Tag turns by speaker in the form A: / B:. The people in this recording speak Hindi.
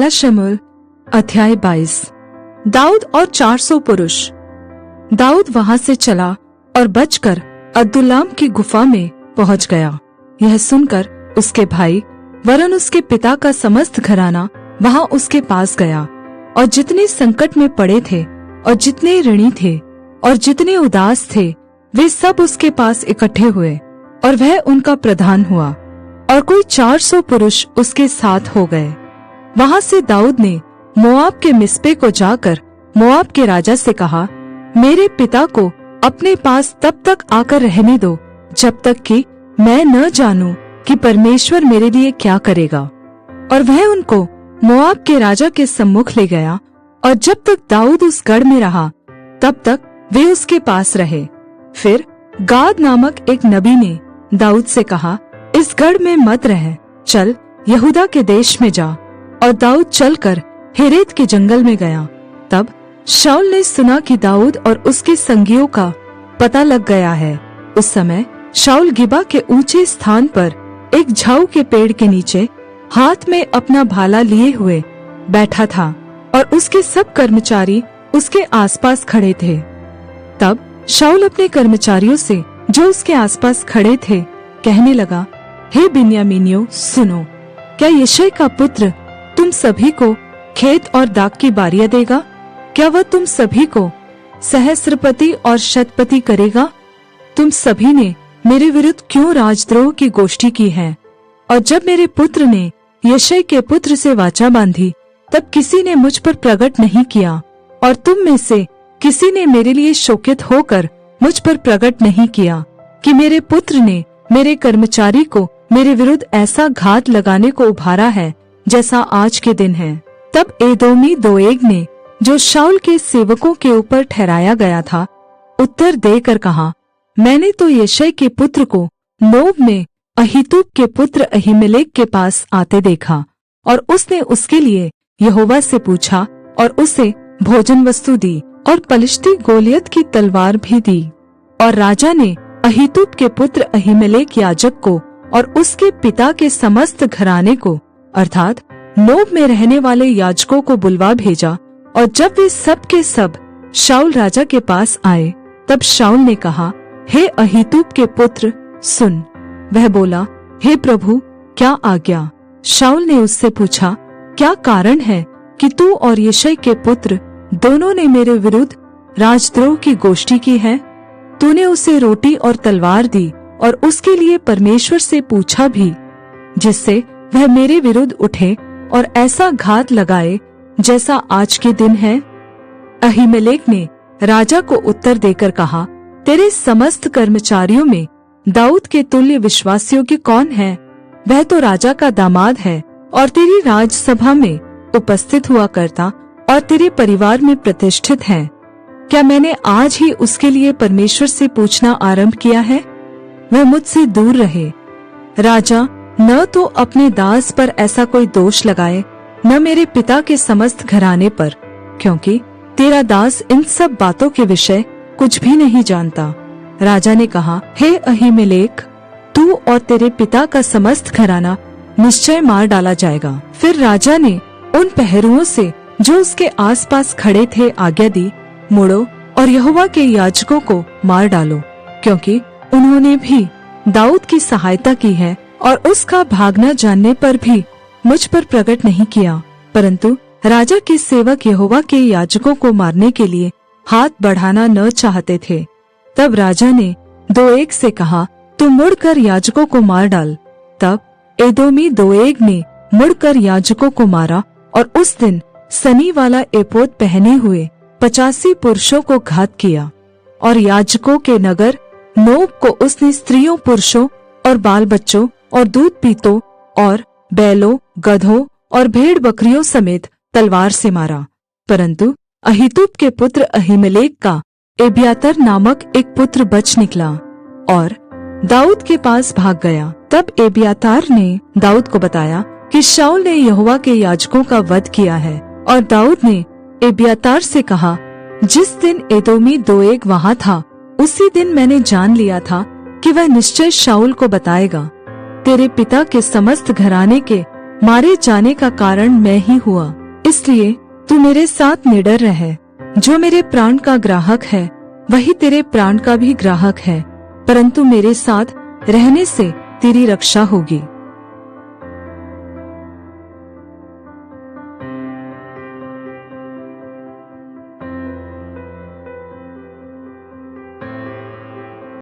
A: पहला शमूएल अध्याय 22। दाऊद और 400 पुरुष। दाऊद वहां से चला और बचकर अदुल्लाम की गुफा में पहुंच गया। यह सुनकर उसके भाई वरन उसके पिता का समस्त घराना वहां उसके पास गया, और जितने संकट में पड़े थे और जितने ऋणी थे और जितने उदास थे, वे सब उसके पास इकट्ठे हुए, और वह उनका प्रधान हुआ, और कोई 400 पुरुष उसके साथ हो गए। वहां से दाऊद ने मोआब के मिस्पे को जाकर मोआब के राजा से कहा, मेरे पिता को अपने पास तब तक आकर रहने दो जब तक कि मैं न जानूं कि परमेश्वर मेरे लिए क्या करेगा। और वह उनको मोआब के राजा के सम्मुख ले गया, और जब तक दाऊद उस गढ़ में रहा तब तक वे उसके पास रहे। फिर गाद नामक एक नबी ने दाऊद से कहा, इस गढ़ में मत रह, चल यहूदा के देश में जा। और दाऊद चलकर हेरेत के जंगल में गया। तब शाऊल ने सुना कि दाऊद और उसके संगियों का पता लग गया है। उस समय शाऊल गिबा के ऊंचे स्थान पर एक झाऊ के पेड़ के नीचे हाथ में अपना भाला लिए हुए बैठा था, और उसके सब कर्मचारी उसके आसपास खड़े थे। तब शाऊल अपने कर्मचारियों से जो उसके आसपास खड़े थे कहने लगा, हे बिन्यामीनियों सुनो, क्या यिशै का पुत्र तुम सभी को खेत और दाख की बारियां देगा? क्या वह तुम सभी को सहस्रपति और शतपति करेगा? तुम सभी ने मेरे विरुद्ध क्यों राजद्रोह की गोष्ठी की है? और जब मेरे पुत्र ने यिशै के पुत्र से वाचा बांधी तब किसी ने मुझ पर प्रगट नहीं किया, और तुम में से किसी ने मेरे लिए शोकित होकर मुझ पर प्रगट नहीं किया कि मेरे पुत्र ने मेरे कर्मचारी को मेरे विरुद्ध ऐसा घात लगाने को उभारा है जैसा आज के दिन है। तब एदोमी दोएग ने, जो शाऊल के सेवकों के ऊपर ठहराया गया था, उत्तर देकर कहा, मैंने तो यिशै के पुत्र को नोब में अहीतूब के पुत्र अहीमेलेक के पास आते देखा, और उसने उसके लिए यहोवा से पूछा और उसे भोजन वस्तु दी, और पलिश्ती गोलियत की तलवार भी दी। और राजा ने अहीतूब के पुत्र अहीमेलेक याजक को और उसके पिता के समस्त घराने को अर्थात नोब में रहने वाले याजकों को बुलवा भेजा। और जब वे सब के सब शाऊल राजा के पास आए, तब शाऊल ने कहा, हे अहीतूब के पुत्र सुन। वह बोला, हे प्रभु क्या आज्ञा? शाऊल ने उससे पूछा, क्या कारण है कि तू और यिशै के पुत्र दोनों ने मेरे विरुद्ध राजद्रोह की गोष्ठी की है? तूने उसे रोटी और तलवार दी, और उसके लिए परमेश्वर से पूछा भी, जिससे वह मेरे विरुद्ध उठे और ऐसा घात लगाए जैसा आज के दिन है। अहीमेलेक ने राजा को उत्तर देकर कहा, तेरे समस्त कर्मचारियों में दाऊद के तुल्य विश्वासयोग्य कौन है? वह तो राजा का दामाद है और तेरी राजसभा में उपस्थित हुआ करता और तेरे परिवार में प्रतिष्ठित है। क्या मैंने आज ही उसके लिए परमेश्वर से पूछना आरंभ किया है? वह मुझसे दूर रहे। राजा न तो अपने दास पर ऐसा कोई दोष लगाए, न मेरे पिता के समस्त घराने पर, क्योंकि तेरा दास इन सब बातों के विषय कुछ भी नहीं जानता। राजा ने कहा, हे अहीमेलेक, तू और तेरे पिता का समस्त घराना निश्चय मार डाला जाएगा। फिर राजा ने उन पहरुओं से जो उसके आसपास खड़े थे आज्ञा दी, मुड़ो और यहोवा के याजकों को मार डालो, क्योंकि उन्होंने भी दाऊद की सहायता की है, और उसका भागना जानने पर भी मुझ पर प्रगट नहीं किया, परंतु राजा के सेवक यहोवा के याजकों को मारने के लिए हाथ बढ़ाना न चाहते थे। तब राजा ने दोएग से कहा, तू मुड़कर याजकों को मार डाल। तब एदोमी दोएग ने मुड़कर याजकों को मारा, और उस दिन सनी वाला एपोद पहने हुए 85 पुरुषों को घात किया। और याजकों के नगर नोब को उसने स्त्रियों, पुरुषों और बाल बच्चों और दूध पीतों और बैलों, गधों और भेड़ बकरियों समेत तलवार से मारा। परंतु अहीतूब के पुत्र अहीमेलेक का एब्यातार नामक एक पुत्र बच निकला और दाऊद के पास भाग गया। तब एब्यातार ने दाऊद को बताया कि शाऊल ने यहोवा के याजकों का वध किया है। और दाऊद ने एब्यातार से कहा, जिस दिन एदोमी दोएग वहां था, उसी दिन मैंने जान लिया था कि वह निश्चय शाऊल को बताएगा। तेरे पिता के समस्त घराने के मारे जाने का कारण मैं ही हुआ। इसलिए तू मेरे साथ निडर रह। जो मेरे प्राण का ग्राहक है वही तेरे प्राण का भी ग्राहक है, परंतु मेरे साथ रहने से तेरी रक्षा होगी।